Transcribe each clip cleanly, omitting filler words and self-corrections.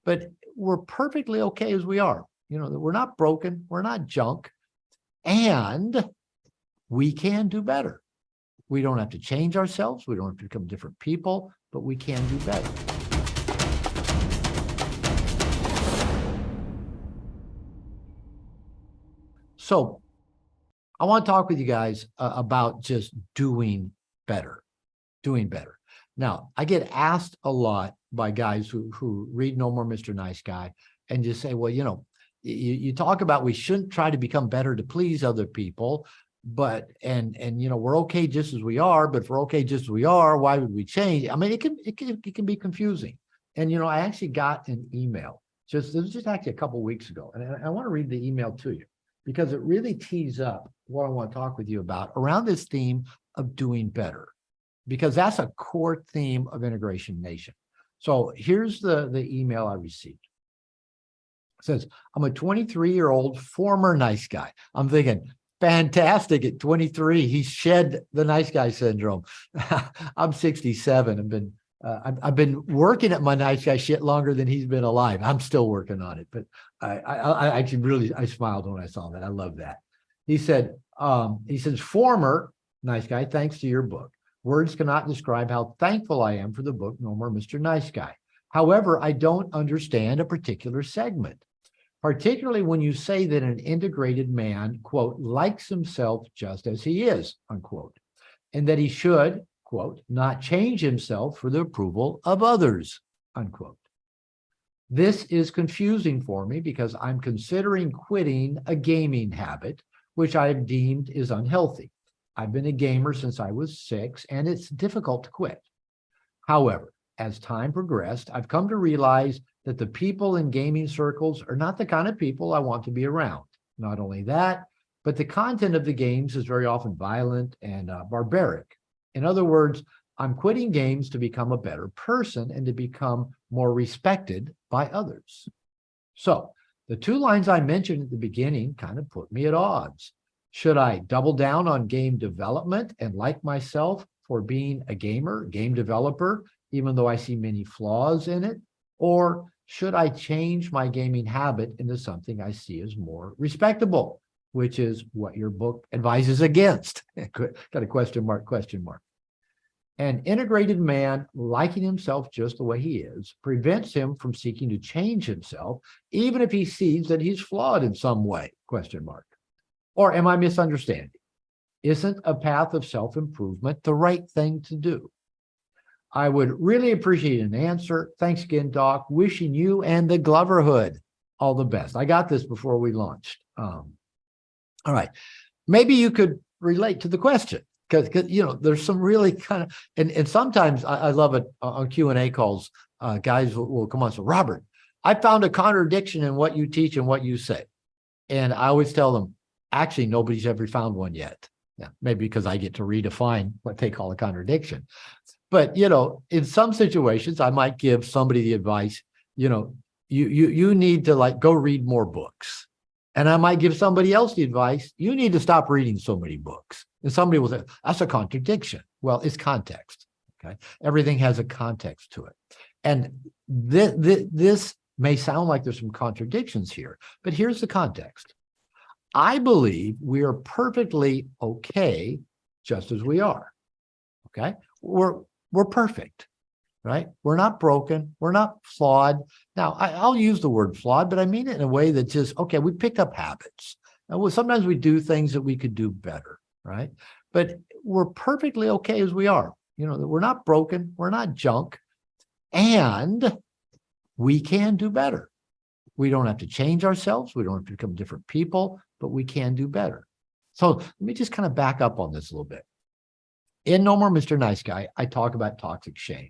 but we're perfectly okay as we are. That we're not broken, we're not junk, and we can do better. We don't have to change ourselves. We don't have to become different people, but we can do better. So I want to talk with you guys about just doing better. Now, I get asked a lot by guys who read No More Mr. Nice Guy and just say, well, you talk about we shouldn't try to become better to please other people, but we're okay just as we are, but if we're okay just as we are, why would we change? I mean, it can be confusing. And I actually got an email this was just actually a couple of weeks ago, and I want to read the email to you because it really tees up what I want to talk with you about around this theme of doing better, because that's a core theme of Integration Nation. So here's the email I received. It says, I'm a 23-year-old former nice guy. I'm thinking, fantastic, at 23, he shed the nice guy syndrome. I'm 67. I've been working at my nice guy shit longer than he's been alive. I'm still working on it, but I actually really smiled when I saw that. I love that. He says, former nice guy, thanks to your book. Words cannot describe how thankful I am for the book, No More Mr. Nice Guy. However, I don't understand a particular segment, particularly when you say that an integrated man, quote, likes himself just as he is, unquote, and that he should, quote, not change himself for the approval of others, unquote. This is confusing for me because I'm considering quitting a gaming habit, which I have deemed is unhealthy. I've been a gamer since I was 6, and it's difficult to quit. However, as time progressed, I've come to realize that the people in gaming circles are not the kind of people I want to be around. Not only that, but the content of the games is very often violent and barbaric. In other words, I'm quitting games to become a better person and to become more respected by others. So the 2 lines I mentioned at the beginning kind of put me at odds. Should I double down on game development and like myself for being a gamer, game developer, even though I see many flaws in it? Or should I change my gaming habit into something I see as more respectable, which is what your book advises against? Got a question mark. An integrated man liking himself just the way he is prevents him from seeking to change himself, even if he sees that he's flawed in some way, question mark. Or am I misunderstanding? Isn't a path of self-improvement the right thing to do? I would really appreciate an answer. Thanks again, Doc. Wishing you and the Gloverhood all the best. I got this before we launched. All right. Maybe you could relate to the question because there's some really kind of, and sometimes I love it on Q&A calls. Guys will come on. So, Robert, I found a contradiction in what you teach and what you say. And I always tell them, actually, nobody's ever found one yet. Yeah, maybe because I get to redefine what they call a contradiction. But, in some situations, I might give somebody the advice, you need to go read more books. And I might give somebody else the advice, you need to stop reading so many books. And somebody will say, that's a contradiction. Well, it's context. Okay. Everything has a context to it. And this may sound like there's some contradictions here, but here's the context. I believe we are perfectly okay just as we are. Okay. We're perfect, right? We're not broken. We're not flawed. Now, I'll use the word flawed, but I mean it in a way that just, okay, we picked up habits. And sometimes we do things that we could do better, right? But we're perfectly okay as we are. We're not broken. We're not junk. And we can do better. We don't have to change ourselves. We don't have to become different people, but we can do better. So let me just kind of back up on this a little bit. In No More Mr. Nice Guy, I talk about toxic shame.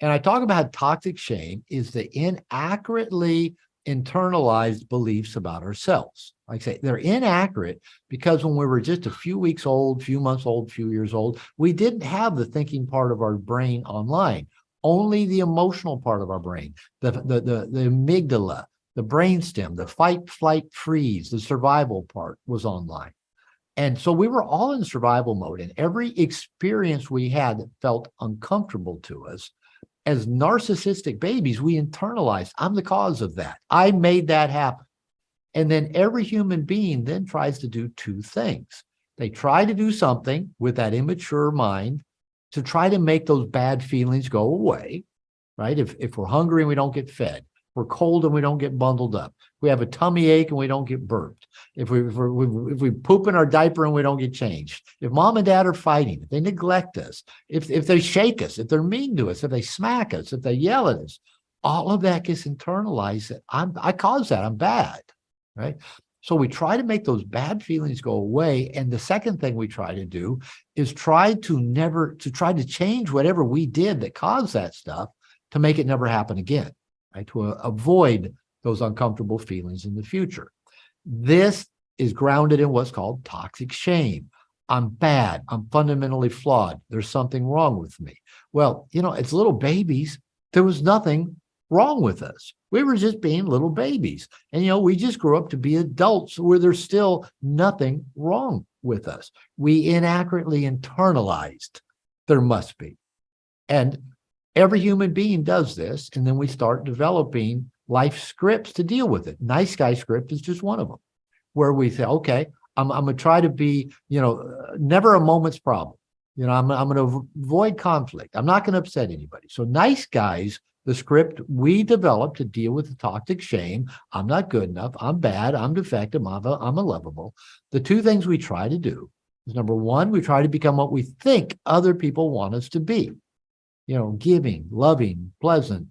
And I talk about how toxic shame is the inaccurately internalized beliefs about ourselves. Like I say, they're inaccurate because when we were just a few weeks old, few months old, few years old, we didn't have the thinking part of our brain online, only the emotional part of our brain, the amygdala, the brainstem, the fight, flight, freeze, the survival part was online. And so we were all in survival mode, and every experience we had that felt uncomfortable to us as narcissistic babies, we internalize, I'm the cause of that. I made that happen. And then every human being then tries to do two things. They try to do something with that immature mind to try to make those bad feelings go away, right? If we're hungry and we don't get fed, we're cold and we don't get bundled up, we have a tummy ache and we don't get burped, if we poop in our diaper and we don't get changed, if mom and dad are fighting, if they neglect us, if they shake us, if they're mean to us, if they smack us, if they yell at us, all of that gets internalized. That I caused that, I'm bad, right? So we try to make those bad feelings go away. And the second thing we try to do is try to change whatever we did that caused that stuff to make it never happen again, right? To avoid those uncomfortable feelings in the future. This is grounded in what's called toxic shame. I'm bad. I'm fundamentally flawed. There's something wrong with me. Well, as little babies, there was nothing wrong with us. We were just being little babies. And, we just grew up to be adults where there's still nothing wrong with us. We inaccurately internalized there must be. And every human being does this. And then we start developing life scripts to deal with it. Nice guy script is just one of them, where we say, okay, I'm going to try to be, never a moment's problem. I'm going to avoid conflict. I'm not going to upset anybody. So nice guys, the script we develop to deal with the toxic shame, I'm not good enough, I'm bad, I'm defective, I'm unlovable. The two things we try to do is, number one, we try to become what we think other people want us to be. Giving, loving, pleasant,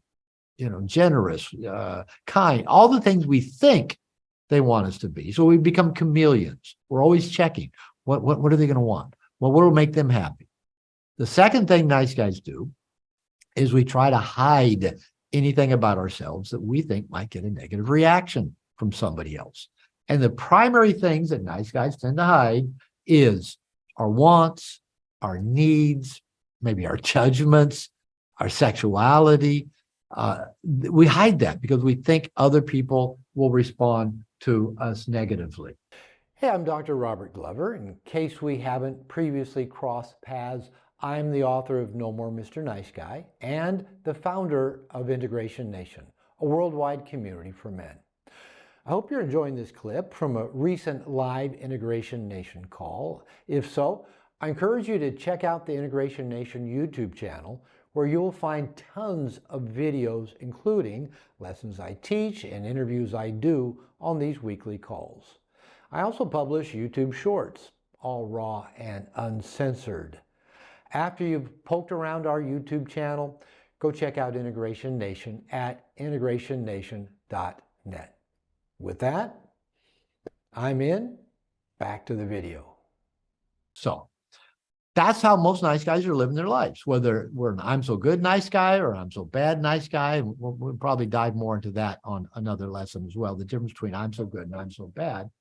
generous, kind, all the things we think they want us to be. So we become chameleons. We're always checking. What are they going to want? Well, what will make them happy? The second thing nice guys do is we try to hide anything about ourselves that we think might get a negative reaction from somebody else. And the primary things that nice guys tend to hide is our wants, our needs, maybe our judgments, our sexuality. We hide that because we think other people will respond to us negatively. Hey, I'm Dr. Robert Glover. In case we haven't previously crossed paths, I'm the author of No More Mr. Nice Guy and the founder of Integration Nation, a worldwide community for men. I hope you're enjoying this clip from a recent live Integration Nation call. If so, I encourage you to check out the Integration Nation YouTube channel, where you'll find tons of videos, including lessons I teach and interviews I do on these weekly calls. I also publish YouTube shorts, all raw and uncensored. After you've poked around our YouTube channel, go check out Integration Nation at integrationnation.net. With that, I'm in. Back to the video. So that's how most nice guys are living their lives, whether we're an I'm so good nice guy or I'm so bad nice guy. We'll probably dive more into that on another lesson as well, the difference between I'm so good and I'm so bad.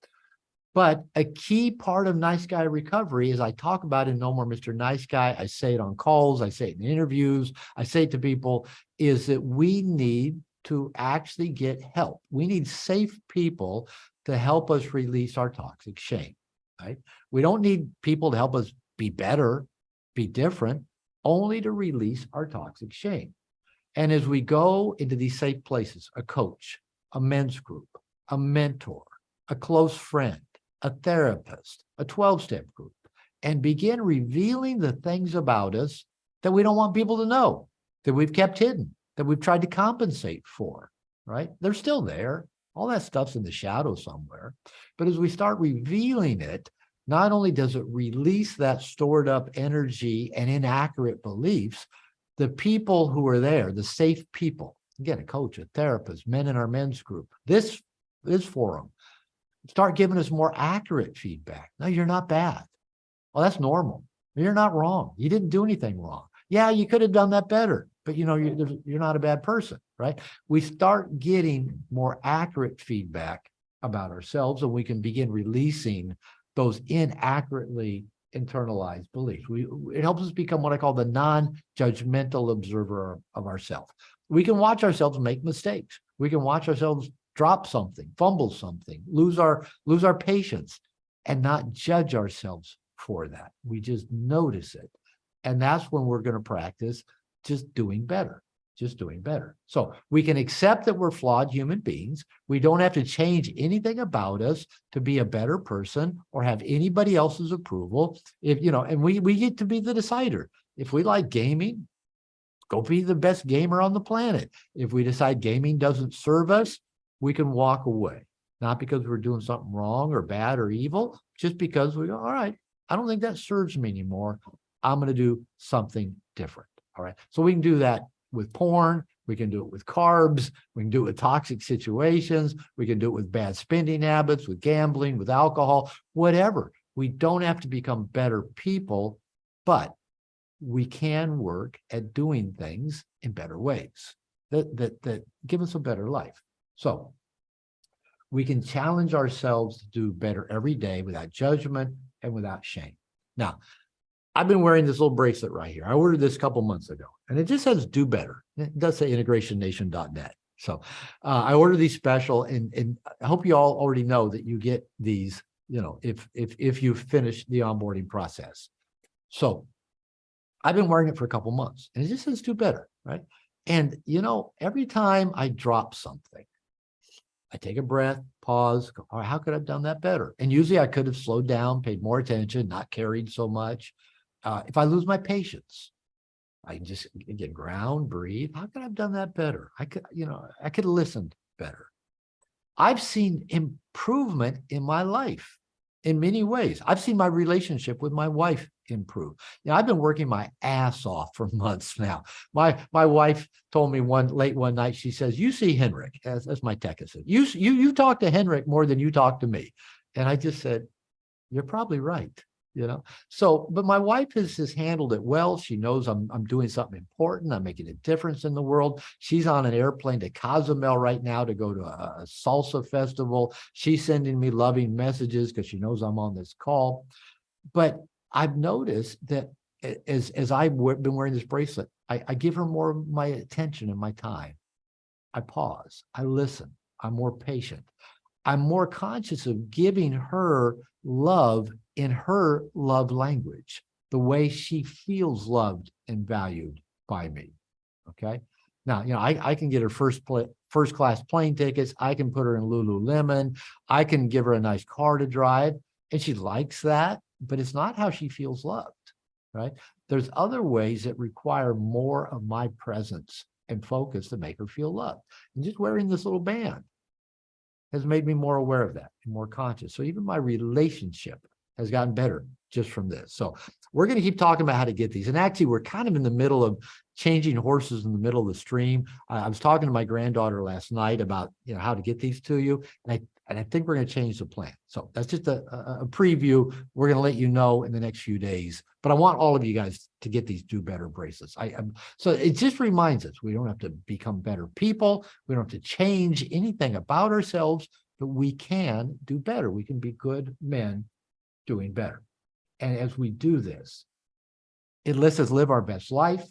But a key part of nice guy recovery, as I talk about in No More Mr. Nice Guy, I say it on calls, I say it in interviews, I say it to people, is that we need to actually get help. We need safe people to help us release our toxic shame, right? We don't need people to help us be better, be different, only to release our toxic shame. And as we go into these safe places, a coach, a men's group, a mentor, a close friend, a therapist, a 12-step group, and begin revealing the things about us that we don't want people to know, that we've kept hidden, that we've tried to compensate for, right? They're still there. All that stuff's in the shadow somewhere. But as we start revealing it, not only does it release that stored up energy and inaccurate beliefs, the people who are there, the safe people, again, a coach, a therapist, men in our men's group, this forum, start giving us more accurate feedback. No, you're not bad. Well, that's normal. You're not wrong. You didn't do anything wrong. Yeah, you could have done that better, but you're not a bad person, right? We start getting more accurate feedback about ourselves, and we can begin releasing those inaccurately internalized beliefs. It helps us become what I call the non-judgmental observer of ourselves. We can watch ourselves make mistakes. We can watch ourselves drop something, fumble something, lose our patience, and not judge ourselves for that. We just notice it. And that's when we're going to practice just doing better. just doing better. So we can accept that we're flawed human beings. We don't have to change anything about us to be a better person or have anybody else's approval. If, and we get to be the decider. If we like gaming, go be the best gamer on the planet. If we decide gaming doesn't serve us, we can walk away. Not because we're doing something wrong or bad or evil, just because we go, all right, I don't think that serves me anymore. I'm going to do something different. All right. So we can do that with porn. We can do it with carbs. We can do it with toxic situations. We can do it with bad spending habits, with gambling, with alcohol, whatever. We don't have to become better people, but we can work at doing things in better ways that give us a better life. So we can challenge ourselves to do better every day without judgment and without shame. Now, I've been wearing this little bracelet right here. I ordered this a couple months ago, and it just says "Do Better." It does say integrationnation.net. So I ordered these special, and I hope you all already know that you get these, if you finish the onboarding process. So I've been wearing it for a couple months, and it just says "Do Better," right? And every time I drop something, I take a breath, pause, go, all right, how could I have done that better? And usually I could have slowed down, paid more attention, not carried so much. If I lose my patience, I can just again ground, breathe. How could I have done that better? I could have listened better. I've seen improvement in my life in many ways. I've seen my relationship with my wife improve. I've been working my ass off for months now. My wife told me late one night, she says, "You see Henrik," that's my tech assistant. You talk to Henrik more than you talk to me. And I just said, "You're probably right." So, but my wife has handled it well. She knows I'm doing something important. I'm making a difference in the world. She's on an airplane to Cozumel right now to go to a salsa festival. She's sending me loving messages because she knows I'm on this call. But I've noticed that as I've been wearing this bracelet, I give her more of my attention and my time. I pause. I listen. I'm more patient. I'm more conscious of giving her love in her love language, the way she feels loved and valued by me. Okay. Now, I can get her first class plane tickets. I can put her in Lululemon. I can give her a nice car to drive, and she likes that, but it's not how she feels loved, right? There's other ways that require more of my presence and focus to make her feel loved. And just wearing this little band has made me more aware of that and more conscious. So even my relationship has gotten better just from this. So we're going to keep talking about how to get these. And actually, we're kind of in the middle of changing horses in the middle of the stream. I was talking to my granddaughter last night about how to get these to you. And I think we're going to change the plan. So that's just a preview. We're going to let you know in the next few days. But I want all of you guys to get these Do Better bracelets. So it just reminds us we don't have to become better people. We don't have to change anything about ourselves, but we can do better. We can be good men doing better. And as we do this, it lets us live our best life.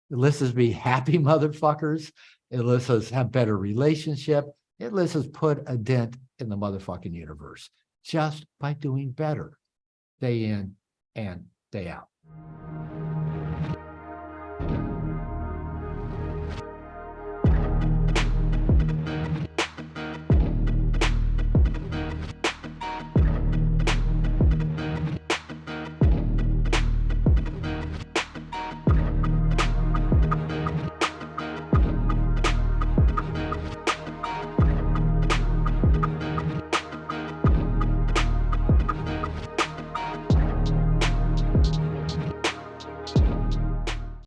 It lets us be happy motherfuckers. It lets us have better relationship. It lets us put a dent in the motherfucking universe just by doing better day in and day out.